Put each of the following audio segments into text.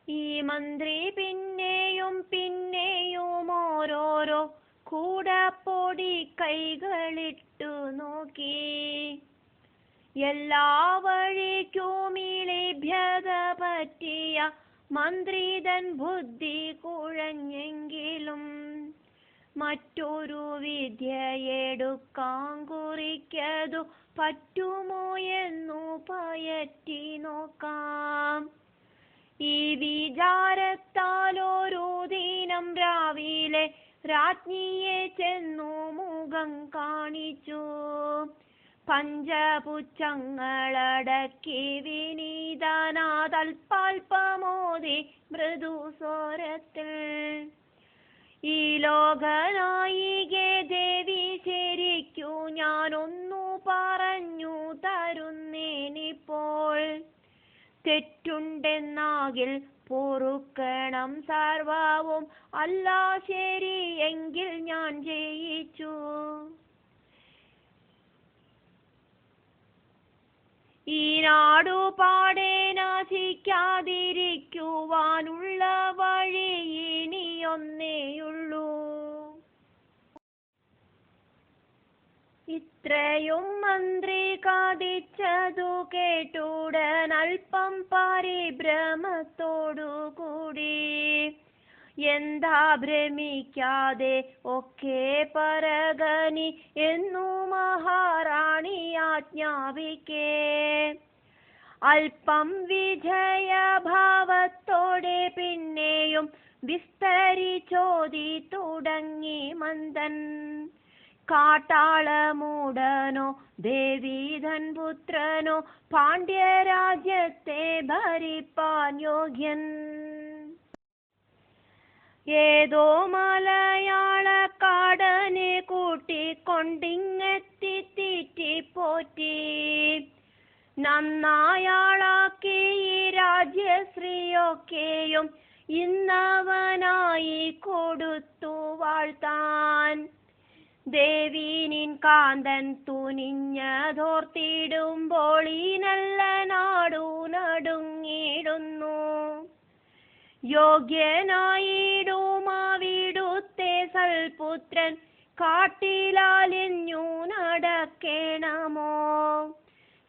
ഈ മന്ത്രി പിന്നെയും പിന്നെയും ഓരോരോ കൂടപ്പൊടി കൈകളിട്ടു നോക്കി. എല്ലാ വഴിക്കും ലഭ്യത പറ്റിയ മന്ത്രിതൻ ബുദ്ധി കുഴഞ്ഞെങ്കിലും മറ്റൊരു വിദ്യയെടുക്കാൻ കുറിക്കതു പറ്റുമോ എന്നു പയറ്റി നോക്കാം. ഈ വിചാരത്താൽ ഒരു ദിനം രാവിലെ രാജ്ഞിയെ ചെന്നു മുഖം കാണിച്ചു. പഞ്ചപുച്ഛങ്ങളടക്കി വിനീതനാഥൽപാൽപമോദി മൃദുസ്വരത്തിൽ, ഈ ലോകനായികേ ദേവി, ശരിക്കു ഞാനൊന്നു പറഞ്ഞു തരുന്നേനിപ്പോൾ. തെറ്റുണ്ടെന്നാകിൽ പൊറുക്കണം സർവവും, അല്ല ശരിയെങ്കിൽ ഞാൻ ജയിച്ചു. ഈ നാടുപാടെ നാശിക്കാതിരിക്കുവാനുള്ള വഴി ഇനിയൊന്നേയുള്ളൂ. ഇത്രയും മന്ത്രി കാതിച്ചതു കേട്ടുടൻ അല്പം പരിഭ്രമത്തോടുകൂടി, എന്താ ഭ്രമിക്കാതെ ഒക്കെ പറകനി എന്നു മഹാറാണി ആജ്ഞാപിക്കേ. അല്പം വിജയഭാവത്തോടെ പിന്നെയും വിസ്തരിച്ചോതി തുടങ്ങി മന്ദൻ. കാട്ടാളമൂടനോ ദേവീധൻ പുത്രനോ പാണ്ഡ്യരാജ്യത്തെ ഭരിപ്പാൻ യോഗ്യൻ. ഏതോ മലയാളക്കാടനെ കൂട്ടിക്കൊണ്ടിങ്ങെത്തി തീറ്റിപ്പോറ്റി നന്നായാളാക്കി ഈ രാജ്യശ്രീയൊക്കെയും ഇന്നവനായി കൊടുത്തു വാഴ്ത്താൻ. ദേവി നിൻ കാന്തൻ തുനിഞ്ഞതോർത്തിടുമ്പോൾ ഈ നല്ല നാടു നടുങ്ങിടുന്നു. യോഗ്യനായിടുമാവിടുത്തെ സൽപുത്രൻ കാട്ടിലാലിഞ്ഞു നടക്കേണമോ?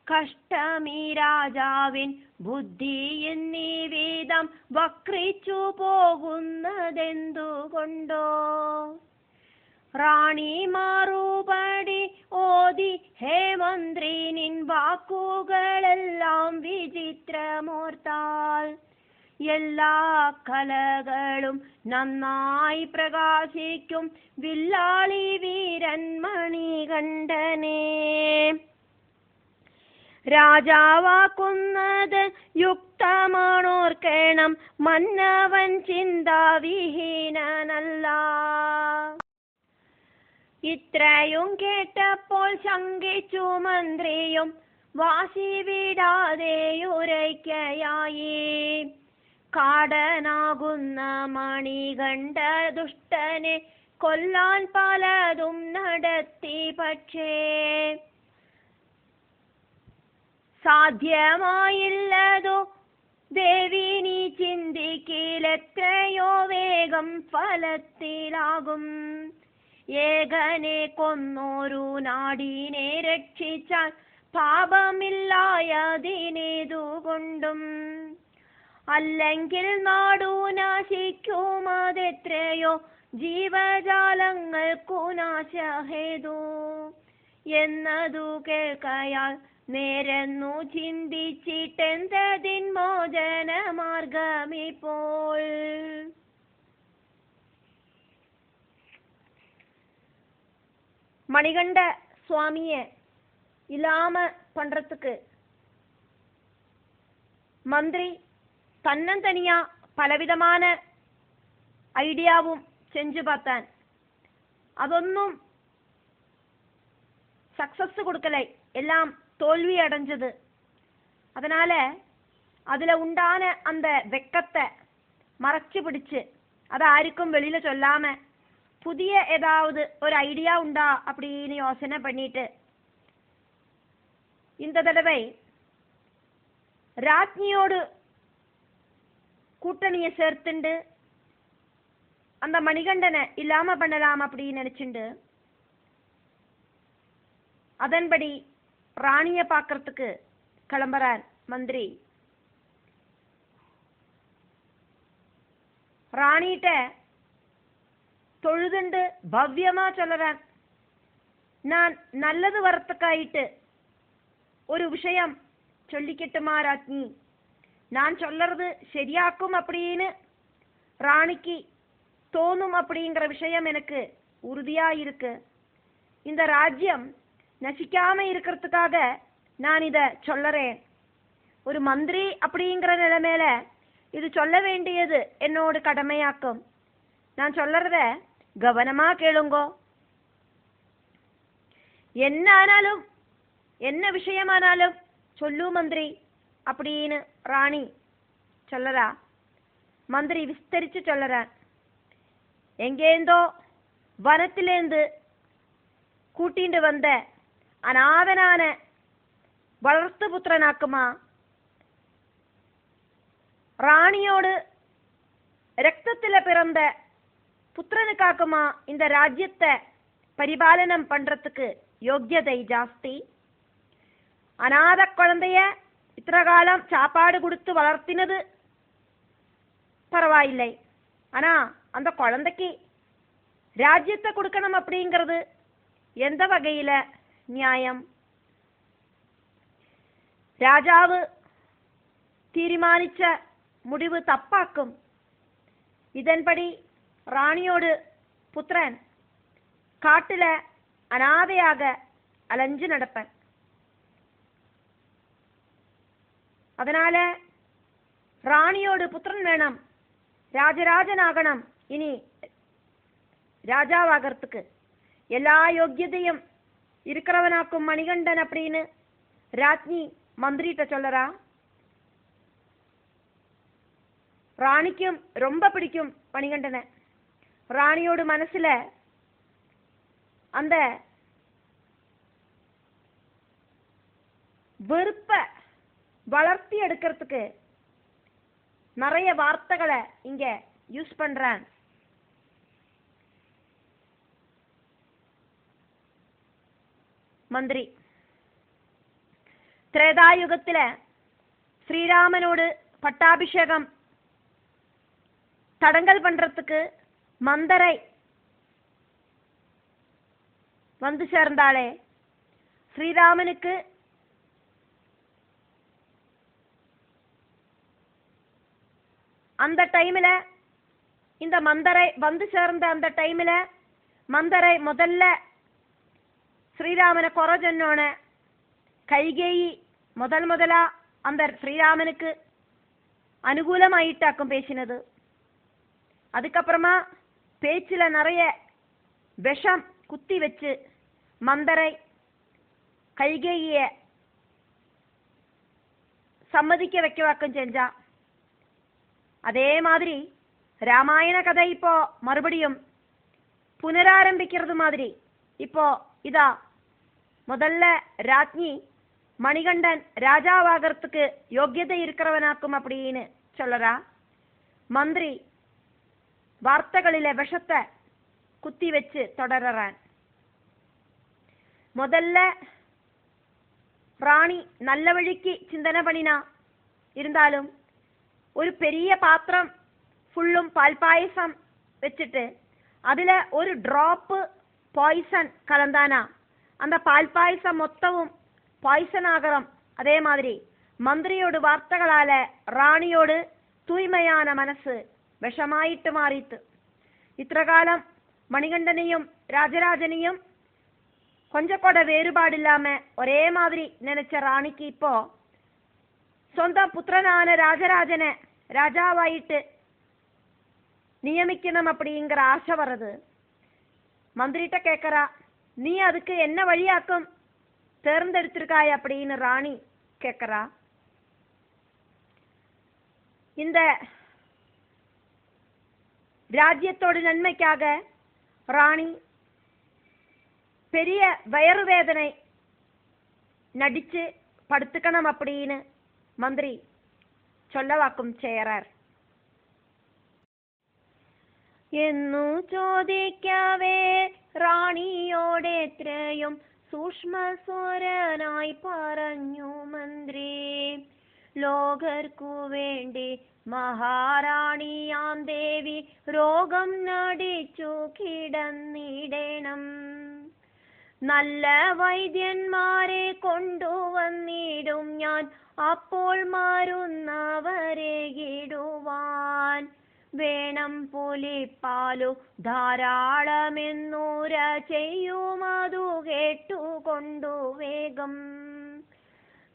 കഷ്ടമീ രാജാവിൻ ബുദ്ധി എന്നീ വിധം വക്രിച്ചു പോകുന്നതെന്തുകൊണ്ടോ? റാണി മറുപടി ഓതി, ഹേ മന്ത്രി, നിൻ വാക്കുകളെല്ലാം വിചിത്രമോർത്താൽ എല്ലാ കലകളും നന്നായി പ്രകാശിക്കും വില്ലാളി വീരൻ മണികണ്ഠനെ. രാജാവാക്കുന്നത് യുക്തമാണോർക്കണം, മന്നവൻ ചിന്താവിഹീനനല്ല. ഇത്രയും കേട്ടപ്പോൾ ശങ്കിച്ചു മന്ത്രിയും വാശി വിടാതെ ഉരയ്ക്കയായി. കാടനാകുന്ന മണികണ്ഠ ദുഷ്ടനെ കൊല്ലാൻ പലതും നടത്തി, പക്ഷേ സാധ്യമായില്ലതോ ദേവി നീ ചിന്തിക്കിലെത്രയോ വേഗം ഫലത്തിലാകും. ഏകനെ കൊന്നോരു നാടിനെ രക്ഷിച്ചാൽ പാപമില്ലായതിനേതുകൊണ്ടും, അല്ലെങ്കിൽ നാടു നാശിക്കുമതെത്രയോ ജീവജാലങ്ങൾക്കു നാശഹേതു എന്നതു കേൾക്കയാൽ നേരെന്നു ചിന്തിച്ചിട്ടെന്തതിൻ മോചന മാർഗമിപ്പോൾ. மணிகண்ட சுவாமிய இல்லாம பண்றதுக்கு மந்திரி தன்னந்தனியா பலவிதமான ஐடியாவும் செஞ்சு பார்த்தான். അതൊന്നും சக்சஸ் கொடுக்கலை, எல்லாம் தோல்வி அடைஞ்சது. அதனால அதுல உண்டான அந்த வெக்கத்தை மறைச்சு பிடிச்சு அதை யாருக்கும் வெளியில சொல்லாம புதிய ஏதாவது ஒரு ஐடியா உண்டா அப்படின்னு யோசனை பண்ணிட்டு இந்த தடவை ராஜ்ஞியோடு கூட்டணியை சேர்த்துண்டு அந்த மணிகண்டனை இல்லாம பண்ணலாம் அப்படின்னு நினைச்சுண்டு அதன்படி ராணிய பாக்கிறதுக்கு கிளம்புறார் மந்திரி. ராணிகிட்ட தொழுதுண்டு பவ்யமா சொல்லுறான், நான் நல்லது வரத்துக்காயிட்டு ஒரு விஷயம் சொல்லிக்கிட்டுமா ராஜ்ஞி, நான் சொல்லறது சரியாக்கும் அப்படின்னு ராணிக்கு தோணும் அப்படிங்கிற விஷயம் எனக்கு உறுதியா இருக்கு. இந்த ராஜ்யம் நசிக்காம இருக்கிறதுக்காக நான் இத சொல்லறேன். ஒரு மந்திரி அப்படிங்கிற நிலைமையில இது சொல்ல வேண்டியது என்னோட கடமையாக்கும். நான் சொல்லறத கவனமா கேளுங்கோ. என்ன ஆனாலும் என்ன விஷயமானாலும் சொல்லு மந்திரி அப்படின்னு ராணி சொல்லறா. மந்திரி விஸ்தரிச்சு சொல்லறான். எங்கேந்தோ வனத்திலேந்து கூட்டிண்டு வந்த அநாதனான வளர்த்து புத்திரனாக்குமா, ராணியோடு ரத்தத்தில பிறந்த புத்திரனுக்காக்குமா இந்த ராஜ்யத்தை பரிபாலனம் பண்றதுக்கு யோக்கியதை ஜாஸ்தி. அநாத குழந்தைய இத்தனை காலம் சாப்பாடு கொடுத்து வளர்த்தினது பரவாயில்லை, ஆனா அந்த குழந்தைக்கு ராஜ்யத்தை கொடுக்கணும் அப்படிங்கிறது எந்த வகையில நியாயம்? ராஜாவு தீர்மானிச்ச முடிவு தப்பாக்கும். இதன்படி ராணியோடு புத்திரன் காட்டுல அனாதையாக அலைஞ்சு நடப்பேன். அதனால ராணியோடு புத்திரன் வேணும், ராஜராஜனாகணும், இனி ராஜாவாகிறதுக்கு எல்லா யோக்கியதையும் இருக்கிறவனாக்கும் மணிகண்டன் அப்படின்னு ராஜ்ஞி மந்திரிட்ட சொல்லறா. ராணிக்கும் ரொம்ப பிடிக்கும் மணிகண்டனை. ராணியோட மனசுல அந்த வெறுப்ப வளர்த்தி எடுக்கிறதுக்கு நிறைய வார்த்தைகளை இங்க யூஸ் பண்றான். மந்திரி திரேதாயுகத்தில ஸ்ரீராமனோடு பட்டாபிஷேகம் தடங்கல் பண்றதுக்கு மந்தரை வந்து சேர்ந்தாளே, ஸ்ரீராமனுக்கு அந்த டைம்ல இந்த மந்தரை வந்து சேர்ந்த அந்த டைம்ல மந்தரை முதல்ல ஸ்ரீராமனை குறை சொன்னோன கைகேயி முதலா அந்த ஸ்ரீராமனுக்கு அனுகூலமாயிட்டாக்கும் பேசினது. அதுக்கப்புறமா பேச்சுல நிறைய விஷம் குத்தி வச்சு மந்தரை கைகேயிய சம்மதிக்க வைக்கவாக்கம் செஞ்சா. அதே மாதிரி ராமாயண கதை இப்போ மறுபடியும் புனராரம்பிக்கிறது மாதிரி இப்போ இதா முதல்ல ராஜ்ஞி மணிகண்டன் ராஜாவாகிறதுக்கு யோக்கியதை இருக்கிறவனாக்கும் அப்படின்னு சொல்லறா. மந்திரி வார்த்தைகளில விஷத்தை குத்தி வச்சு தொடர்றான். முதல்ல ராணி நல்ல வழிக்கு சிந்தனை பண்ணினா, இருந்தாலும் ஒரு பெரிய பாத்திரம் ஃபுல்லும் பால் பாயசம் வச்சுட்டு அதுல ஒரு டிராப்பு பாய்சன் கலந்தானா அந்த பால் பாயசம் மொத்தமும் பாய்சன் ஆகரம். அதே மாதிரி மந்திரியோடு வார்த்தைகளால ராணியோடு தூய்மையான மனசு விஷமாயிட்டு மாறித்து. இத்திரகாலம் மணிகண்டனையும் ராஜராஜனையும் கொஞ்சம் கூட வேறுபாடு இல்லாம ஒரே மாதிரி நினைச்ச ராணிக்கு இப்போ சொந்த புத்திரனான ராஜராஜனை ராஜாவாயிட்டு நியமிக்கணும் அப்படிங்கிற ஆசை வருது. மந்திரிட்ட கேட்கறா, நீ அதுக்கு என்ன வழியாக்கும் தேர்ந்தெடுத்திருக்காய் அப்படின்னு ராணி கேட்கறா. இந்த ராஜ்யத்தோட நன்மைக்காக ராணி பெரிய வயிறு வேதனை நடிச்சு படுத்துக்கணும் அப்படின்னு மந்திரி சொல்லவாக்கும் செய்யறார். എന്നു ചോദിക്കവേ റാണിയോടെത്രയും സൂക്ഷ്മസ്വരനായി പറഞ്ഞു മന്ത്രി. ലോകർക്കു വേണ്ടി മഹാറാണിയാം ദേവി രോഗം നടിച്ചു കിടന്നിടണം. നല്ല വൈദ്യന്മാരെ കൊണ്ടുവന്നിടും ഞാൻ, അപ്പോൾ മരുന്നവരെ ഇടുവാൻ. വേണം പുലിപ്പാലു ധാരാളമെന്നൂര ചെയ്യുമതു കേട്ടുകൊണ്ടു വേഗം.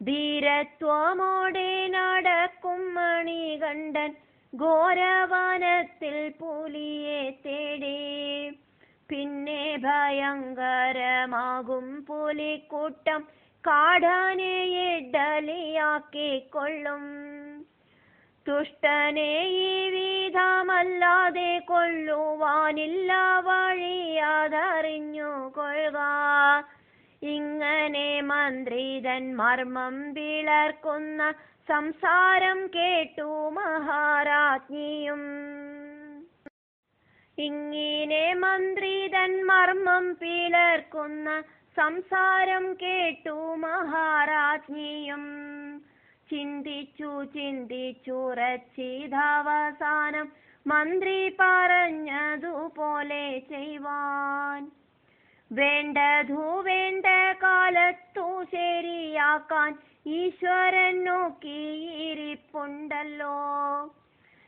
ധീരത്വമോടെ നടക്കും മണികണ്ഠൻ ഘോരവനത്തിൽ പുലിയെ തേടി. പിന്നെ ഭയങ്കരമാകും പുലിക്കൂട്ടം കാടനെ ഇഡലിയാക്കിക്കൊള്ളും. ദുഷ്ടനെ ഈ വിധമല്ലാതെ കൊല്ലുവാനില്ല വഴിയതറിഞ്ഞു കൊള്ളുക. ഇങ്ങനെ മന്ത്രിതൻ മർമ്മം പിളർക്കുന്ന സംസാരം കേട്ടു മഹാരാജ്ഞിയും. ഇങ്ങനെ മന്ത്രിതൻ മർമ്മം പിളർക്കുന്ന സംസാരം കേട്ടു മഹാരാജ്ഞിയും. ചിന്തിച്ചുറച്ചിതവസാനം മന്ത്രി പറഞ്ഞതുപോലെ ചെയ്യുവാൻ. വേണ്ടതു വേണ്ട കാലത്തു ശരിയാക്കാൻ ഈശ്വരൻ നോക്കിയിരിപ്പുണ്ടല്ലോ.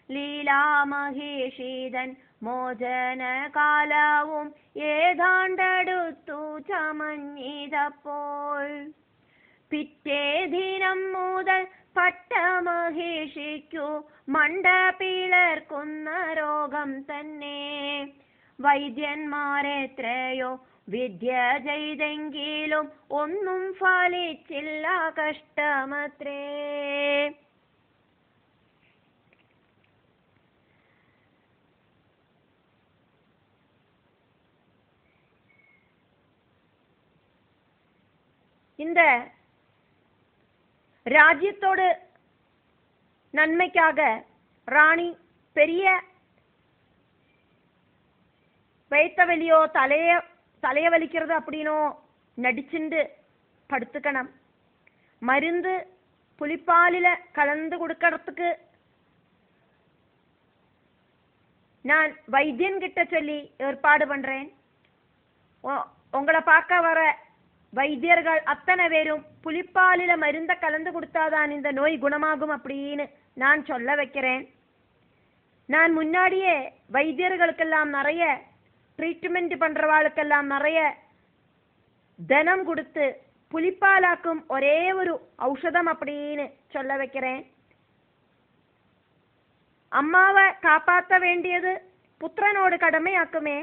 ലീലാമഹേഷിതൻ മോചനകാലവും ഏതാണ്ടടുത്തു ചമഞ്ഞിതപ്പോൾ. പിറ്റേ ദിനം മുതൽ പട്ടമഹേഷിക്കു മണ്ട പിളർക്കുന്ന രോഗം തന്നെ. വൈദ്യന്മാരെത്രയോ വിദ്യ ചെയ്തെങ്കിലും ഒന്നും ഫലിച്ചില്ല, കഷ്ടമത്രേ. இந்த ராஜ்யத்தோடு நன்மைக்காக ராணி பெரிய வயித்தவலியோ தலைய வலிக்கிறது அப்படினோ நடிச்சுண்டு படுத்துக்கணும். மருந்து புலிப்பாலில கலந்து கொடுக்கறதுக்கு நான் வைத்தியன் கிட்ட சொல்லி ஏற்பாடு பண்றேன். உங்களை பார்க்க வர வைத்தியர்கள் அத்தனை பேரும் புலிப்பாலில மருந்த கலந்து கொடுத்தாதான் இந்த நோய் குணமாகும் அப்படின்னு நான் சொல்ல வைக்கிறேன். நான் முன்னாடியே வைத்தியர்களுக்கெல்லாம் நிறைய ட்ரீட்மெண்ட் பண்றவாளுக்கெல்லாம் நிறைய தனம் கொடுத்து புலிப்பாலாக்கும் ஒரே ஒரு ஔஷதம் அப்படின்னு சொல்ல வைக்கிறேன். அம்மாவை காப்பாற்ற வேண்டியது புத்திரனோடு கடமையாக்குமே.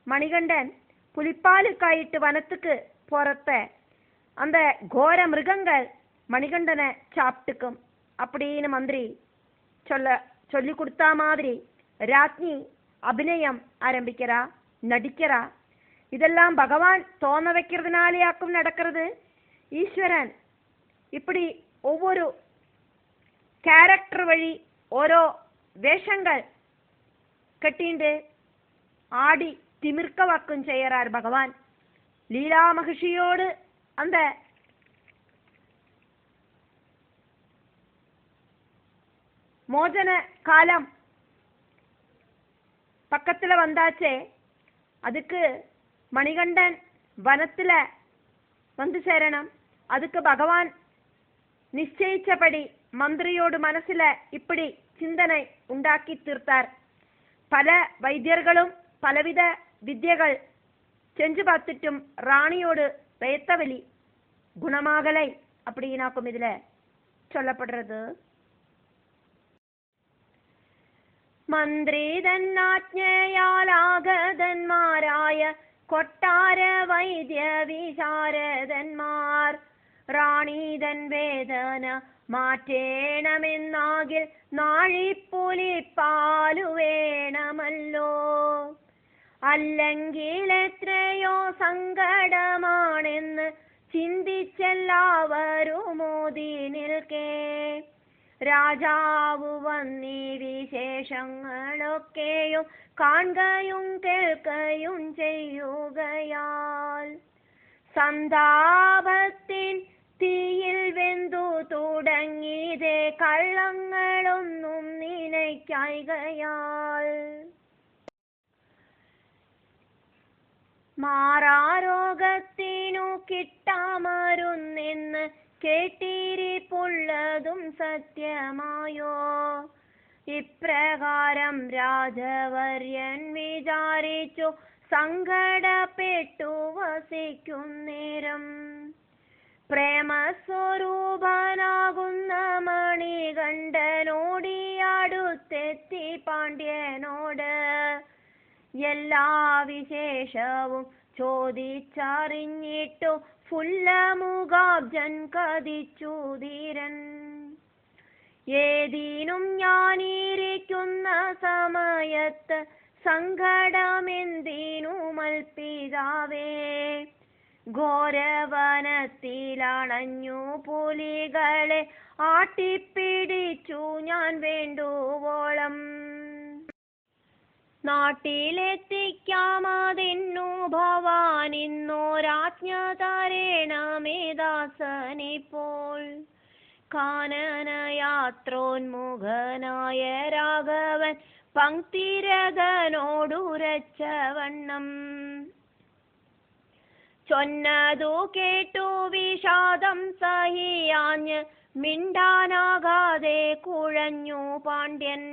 மணிகண்டன் புலிப்பாலுக்காயிட்டு வனத்துக்கு போறத அந்த கோர மிருகங்கள் மணிகண்டனை சாப்பிட்டுக்கும் அப்படின்னு மந்திரி சொல்லி கொடுத்தா மாதிரி ராஜ்ஞி அபிநயம் ஆரம்பிக்கிறா, நடிக்கிறா. இதெல்லாம் பகவான் தோண வைக்கிறதுனாலேயாக்கும் நடக்கிறது. ஈஸ்வரன் இப்படி ஒவ்வொரு கேரக்டர் வழி ஓரோ வேஷங்கள் கட்டிண்டு ஆடி திமிர்க்க வாக்கும் செய்யறார் பகவான். லீலா மகிஷியோடு அந்த மோஜன காலம் பக்கத்துல வந்தாச்சே, அதுக்கு மணிகண்டன் வனத்துல வந்து சேரணும். அதுக்கு பகவான் நிச்சயிச்சபடி மந்திரியோடு மனசுல இப்படி சிந்தனை உண்டாக்கி தீர்த்தார். பல வைத்தியர்களும் பலவித வித்யகள் செஞ்சு பார்த்துட்டும் ராணியோடு வேத்தவலி குணமாகலை அப்படின்னாக்கும் இதுல சொல்லப்படுறது. മന്ത്രിതൻ ആജ്ഞയാലാഗതന്മാരായ കൊട്ടാര വൈദ്യ വിശാരദന്മാർ റാണീതൻ വേദന മാറ്റേണമെന്നാകിൽ നാഴിപ്പുലിപ്പാലു വേണമല്ലോ. അല്ലെങ്കിൽ എത്രയോ സങ്കടമാണെന്ന് ചിന്തിച്ചെല്ലാവരും മോദി നിൽക്കേ. രാജാവ് വന്നീ വിശേഷങ്ങളൊക്കെയും കാണുകയും കേൾക്കുകയും ചെയ്യുകയാൽ സന്താപത്തിൻ തീയിൽ വെന്തു തുടങ്ങിയതേ കള്ളങ്ങളൊന്നും നിനയ്ക്കായികയാൽ മാറാരോഗത്തിനു കിട്ടാമരുന്നെന്ന് കേട്ടിരിപ്പുള്ളതും സത്യമായോ? ഇപ്രകാരം രാജവർയൻ വിചാരിച്ചു സങ്കടപ്പെട്ടു വസിക്കുന്നേരം പ്രേമസ്വരൂപനാകുന്ന മണികണ്ഠനോടിയടുത്തെത്തി പാണ്ഡ്യനോട് എല്ലാ വിശേഷവും ചോദിച്ചറിഞ്ഞിട്ടു ഫുല്ലമുഖാബ്ജൻ കദിച്ചു ധീരൻ. ഏതിനും ഞാനിരിക്കുന്ന സമയത്ത് സങ്കടമെന്തിനു മൽപ്പിതാവേ? ഘോരവനത്തിലണഞ്ഞു പുലികളെ ആട്ടിപ്പിടിച്ചു ഞാൻ വേണ്ടുവോളം. നാട്ടിലെത്തിക്കാമതിന്നു ഭവാനിന്നോരാജ്ഞ തരേണമേ ദാസനിപ്പോൾ. കാനനയാത്രോന്മുഖനായ രാഘവൻ പങ്ക്തിരഥനോടുരച്ചവണ്ണം ചൊന്നതു കേട്ടു വിഷാദം സഹിയാഞ്ഞ് മിണ്ടാനാകാതെ കുഴഞ്ഞു പാണ്ഡ്യൻ.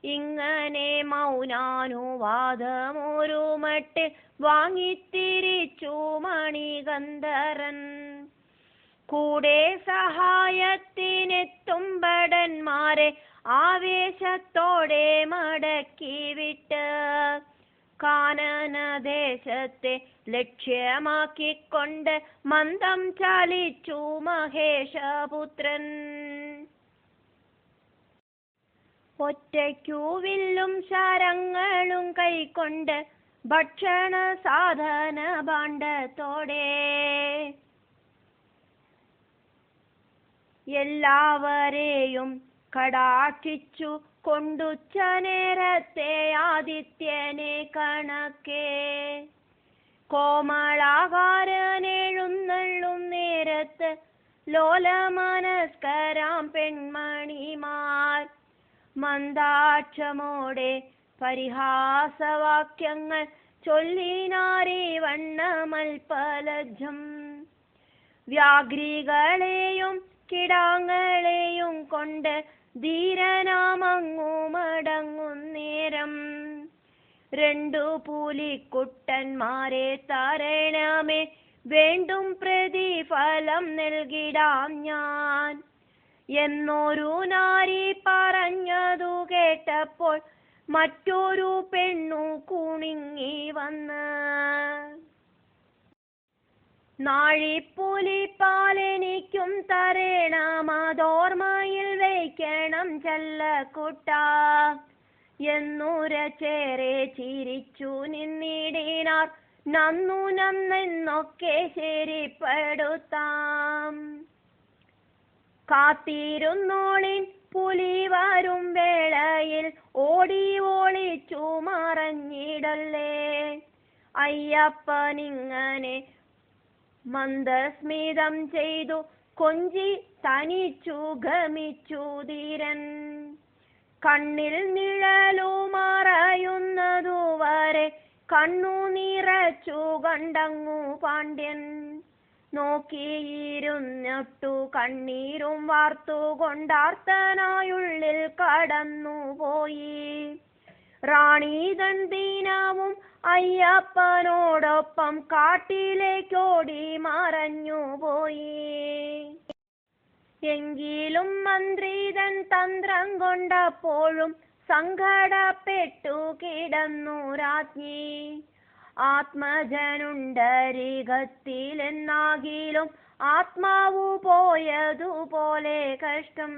ഇങ്ങനെ മൗനാനുവാദമൊരു മട്ടിൽ വാങ്ങിത്തിരിച്ചു മണികന്ധരൻ. കൂടെ സഹായത്തിനെത്തും ഭടന്മാരെ ആവേശത്തോടെ മടക്കി വിട്ട് കാനനദേശത്തെ ലക്ഷ്യമാക്കിക്കൊണ്ട് മന്ദം ചലിച്ചു മഹേഷപുത്രൻ. ഒറ്റയ്ക്കു വില്ലും ശരങ്ങളും കൈക്കൊണ്ട് ഭക്ഷണ സാധന ഭാണ്ഡത്തോടെ എല്ലാവരെയും കടാക്ഷിച്ചു കൊണ്ടുച്ച നേരത്തെ ആദിത്യനെ കണക്കെ കോമളാകാരനെഴുന്നള്ളും നേരത്ത് ലോലമനസ്കരാം പെൺമണിമാർ മന്ദാക്ഷമോടെ പരിഹാസവാക്യങ്ങൾ ചൊല്ലിനാരി വണ്ണമൽപലജ്ജം. വ്യാഘ്രികളെയും കിടാങ്ങളെയും കൊണ്ട് ധീരനാമങ്ങു മടങ്ങുന്നേരം രണ്ടു പുലിക്കുട്ടന്മാരെ തരണമേ, വേണ്ടും പ്രതിഫലം നൽകിടാം ഞാൻ എന്നൊരു നാരി പറഞ്ഞതു കേട്ടപ്പോൾ മറ്റൊരു പെണ്ണു കുണുങ്ങി വന്ന് നാഴിപ്പുലിപ്പാലെനിക്കും തരേണമതോർമ്മയിൽ വയ്ക്കണം ചല്ലക്കുട്ട എന്നുരച്ചേറെ ചിരിച്ചു നിന്നിടിനാർ. നന്നു നന്നൊക്കെ ശരിപ്പെടുത്താം. കാത്തിരുന്നോളിൻ പുലി വരും വേളയിൽ ഓടി ഒളിച്ചു മറഞ്ഞിടല്ലേ. അയ്യപ്പനിങ്ങനെ മന്ദസ്മിതം ചെയ്തു കൊഞ്ചി തനിച്ചു ഗമിച്ചു ധീരൻ. കണ്ണിൽ നിഴലു മറയുന്നതുവരെ കണ്ണു നിറച്ചു കണ്ടങ്ങു പാണ്ഡ്യൻ. നോക്കിയിരുന്നിട്ടു കണ്ണീരും വാർത്തുകൊണ്ടാർത്തനായുള്ളിൽ കടന്നുപോയി. റാണീതൻ ദീനവും അയ്യപ്പനോടൊപ്പം കാട്ടിലേക്കോടി മറഞ്ഞുപോയി. എങ്കിലും മന്ത്രിതൻ തന്ത്രം കൊണ്ടപ്പോഴും സങ്കടപ്പെട്ടു കിടന്നു രാജ്ഞി. ആത്മജനുണ്ടരികത്തിലെന്നാകിലും ആത്മാവു പോയതുപോലെ കഷ്ടം.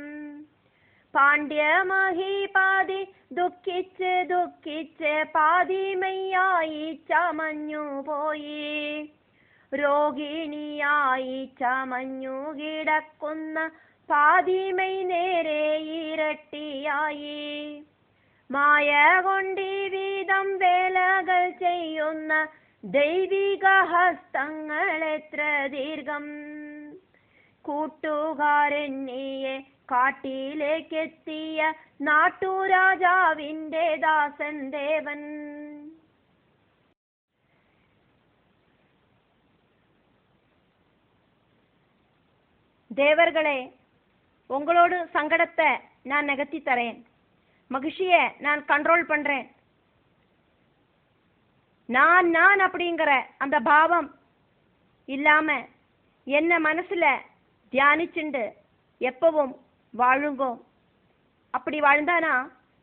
പാണ്ഡ്യമഹീപാതി ദുഃഖിച്ച് ദുഃഖിച്ച് പാതിമയ്യായി ചമഞ്ഞുപോയി. രോഗിണിയായി ചമഞ്ഞു കിടക്കുന്ന പാതിമൈ നേരെ ഇരട്ടിയായി. മായ കൊണ്ടി വീതം വേലകൾ ചെയ്യുന്ന ദൈവിക ഹസ്തങ്ങൾ എത്ര ദീർഘം. കൂട്ടുകാരനിയെ കാട്ടിലേക്കെത്തിയ നാട്ടുരാജാവിന്റെ ദാസൻ ദേവൻ. தேவர்களே, உங்களோடு சங்கடத்தை நான் நகர்த்தி தரேன். மகிழ்ச்சியை நான் கண்ட்ரோல் பண்றேன். நான் அப்படிங்கிற அந்த பாவம் இல்லாம என்ன மனசுல தியானிச்சுண்டு எப்பவும் வாழுங்கோ. அப்படி வாழ்ந்தானா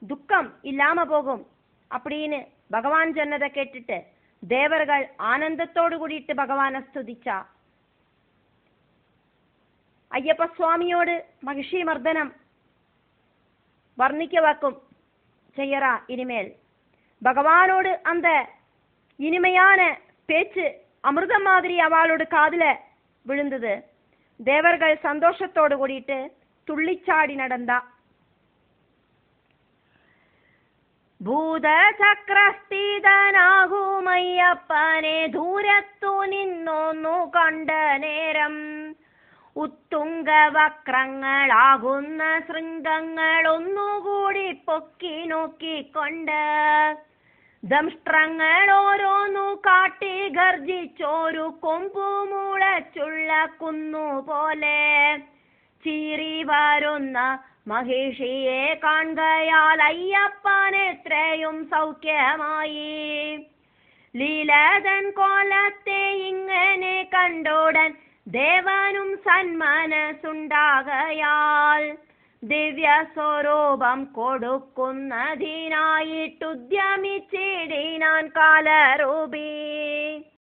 துக்கம் இல்லாம போகும் அப்படின்னு பகவான் சொன்னதை கேட்டுட்டு தேவர்கள் ஆனந்தத்தோடு கூடிட்டு பகவானை ஸ்துதிச்சா. അയ്യപ്പ സ്വാമിയോട് മഹിഷി മർദ്ദനം വർണ്ണിക്കവാക്കും ചെയ്യറா இனிமேல். பகவானோடு அந்த இனிமையான பேச்சு அமிர்தம் மாதிரி அவளோட காதுல விழுந்தது. தேவர்கள் சந்தோஷத்தோடு கூடிட்டு துள்ளிச்சாடி நடந்தா. ഭൂത ചക്രസ്ഥിതനാകുമയ്യപ്പനെ ദൂരത്തു നിന്നൊന്നു കണ്ട നേരം ഉത്തുംഗവക്രങ്ങളാകുന്ന ശൃംഗങ്ങൾ ഒന്നുകൂടി പൊക്കി നോക്കിക്കൊണ്ട് ദംഷ്ട്രങ്ങൾ ഓരോന്നു കാട്ടി ഗർജിച്ചോരു കൊമ്പുമുളച്ചുള്ള കുന്നുപോലെ ചീറി വരുന്ന മഹിഷിയെ കാണുകയാൽ അയ്യപ്പനെത്രയും സൗഖ്യമായി. ലീലതൻ കോലത്തെ ഇങ്ങനെ കണ്ടോടൻ ദേവനും സന്മനസ്സുണ്ടാകയാൽ ദിവ്യ സ്വരൂപം കൊടുക്കുന്നതിനായിട്ടുദ്യമിച്ചിടിനാൻ കാലരൂപി.